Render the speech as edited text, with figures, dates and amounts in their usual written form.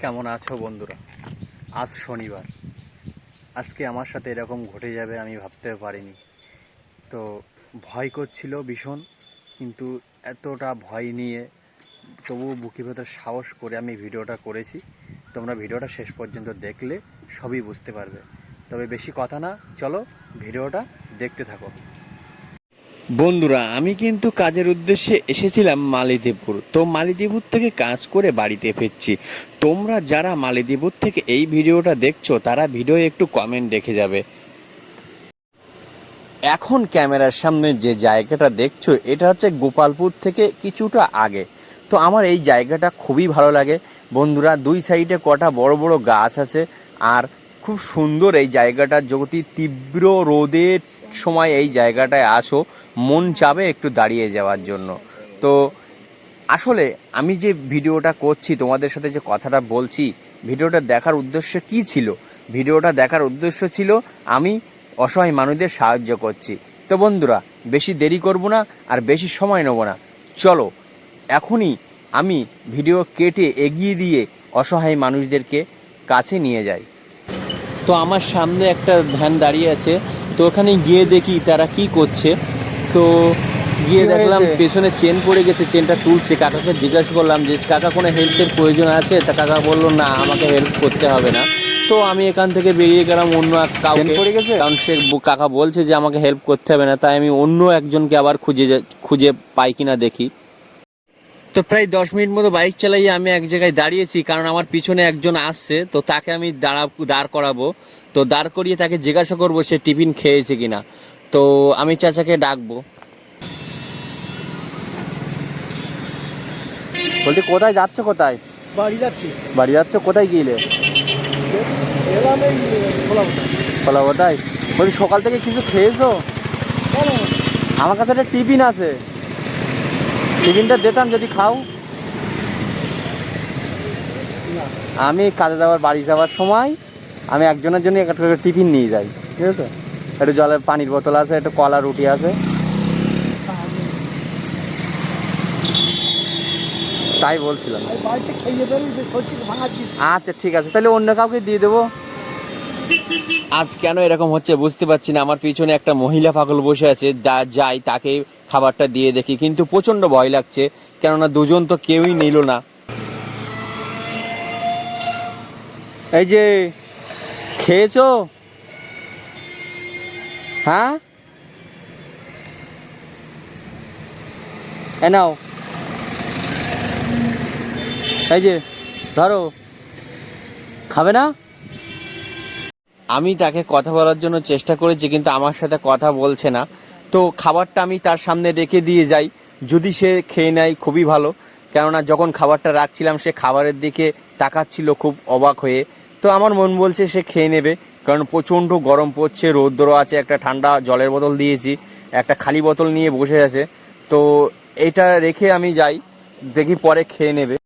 কেমন আছো বন্ধুরা? আজ শনিবার, আজকে আমার সাথে এরকম ঘটে যাবে আমি ভাবতেও পারিনি। তো ভয় করছিল ভীষণ, কিন্তু এতটা ভয় নিয়ে তবুও বুকের ভেতর সাহস করে আমি ভিডিওটা করেছি। তোমরা ভিডিওটা শেষ পর্যন্ত দেখলে সবই বুঝতে পারবে। তবে বেশি কথা না, চলো ভিডিওটা দেখতে থাকো। বন্ধুরা, আমি কিন্তু কাজের উদ্দেশ্যে এসেছিলাম মালিদেপুর। তো মালিদেপুর থেকে কাজ করে বাড়িতে ফিরছি। তোমরা যারা মালিদেপুর থেকে এই ভিডিওটা দেখছো তারা ভিডিও একটু কমেন্ট রেখে যাবে। এখন ক্যামেরার সামনে যে জায়গাটা দেখছো এটা হচ্ছে গোপালপুর থেকে কিছুটা আগে। তো আমার এই জায়গাটা খুবই ভালো লাগে বন্ধুরা। দুই সাইডে কটা বড় বড় গাছ আছে, আর খুব সুন্দর এই জায়গাটা। যদি তীব্র রোদের সময় এই জায়গাটায় আসো, মন চাবে একটু দাঁড়িয়ে যাওয়ার জন্য। তো আসলে আমি যে ভিডিওটা করছি, তোমাদের সাথে যে কথাটা বলছি, ভিডিওটা দেখার উদ্দেশ্য কী ছিল? ভিডিওটা দেখার উদ্দেশ্য ছিল আমি অসহায় মানুষদের সাহায্য করছি। তো বন্ধুরা, বেশি দেরি করব না আর বেশি সময় নেব না, চলো এখনই আমি ভিডিও কেটে এগিয়ে দিয়ে অসহায় মানুষদেরকে কাছে নিয়ে যাই। তো আমার সামনে একটা ভ্যান দাঁড়িয়ে আছে, তো ওখানে গিয়ে দেখি তারা কি করছে। তো গিয়ে দেখলাম পেছনে চেন পড়ে গেছে, চেনটা তুলছে। কাকাকে জিজ্ঞাসা করলাম যে কাকা কোনো হেল্পের প্রয়োজন আছে? তা কাকা বললো না, আমাকে হেল্প করতে হবে না। তো আমি এখান থেকে বেরিয়ে গেলাম অন্য এক কাউকে, কারণ সে কাকা বলছে যে আমাকে হেল্প করতে হবে না। তাই আমি অন্য একজনকে আবার খুঁজে পাই কিনা দেখি। তো প্রায় 10 মিনিট মতো বাইক চালাইয়ে আমি এক জায়গায় দাঁড়িয়েছি, কারণ আমার পিছনে একজন আসছে। তো তাকে আমি দাঁড় করাবো। তো দাঁড় করিয়ে তাকে জিজ্ঞাসা করবো সে টিফিন খেয়েছে কিনা। তো আমি চাচাকে ডাকবো। বলছি, কোথায় যাচ্ছ? কোথায় বাড়ি যাচ্ছি। বাড়ি যাচ্ছ? কোথায় গিয়েলে? এলাম এই খোলা কোথায়? বলছি, সকাল থেকে কিছু খেয়েছো? আমার কাছে একটা টিফিন আছে, টিফিনটা দিতাম যদি খাও। আমি কাজে যাওয়ার বাড়ি যাওয়ার সময় আমি একজনের জন্য একটা করে টিফিন নিয়ে যাই, ঠিক আছে? একটু জলের পানির বোতল আছে, একটু কলা রুটি আছে, তাই বলছিলাম। আচ্ছা ঠিক আছে, তাহলে অন্য কাউকে দিয়ে দেবো। আজ কেন এরকম হচ্ছে বুঝতে পারছি না। আমার পিছনে একটা মহিলা পাগল বসে আছে, যাই তাকে খাবারটা দিয়ে দেখি, কিন্তু প্রচণ্ড ভয় লাগছে, কেননা দুজন তো কেউই নিল না। এই যে, খেয়েছো? হ্যাঁ, এ নাও, এই যে ধরো, খাবে না? আমি তাকে কথা বলার জন্য চেষ্টা করেছি, কিন্তু আমার সাথে কথা বলছে না। তো খাবারটা আমি তার সামনে রেখে দিয়ে যাই, যদি সে খেয়ে নেয় খুবই ভালো। কেননা যখন খাবারটা রাখছিলাম সে খাবারের দিকে তাকাচ্ছিল খুব অবাক হয়ে। তো আমার মন বলছে সে খেয়ে নেবে, কারণ প্রচণ্ড গরম পড়ছে, রৌদ্র আছে। একটা ঠান্ডা জলের বোতল দিয়েছি, একটা খালি বোতল নিয়ে বসে আছে। তো এটা রেখে আমি যাই, দেখি পরে খেয়ে নেবে।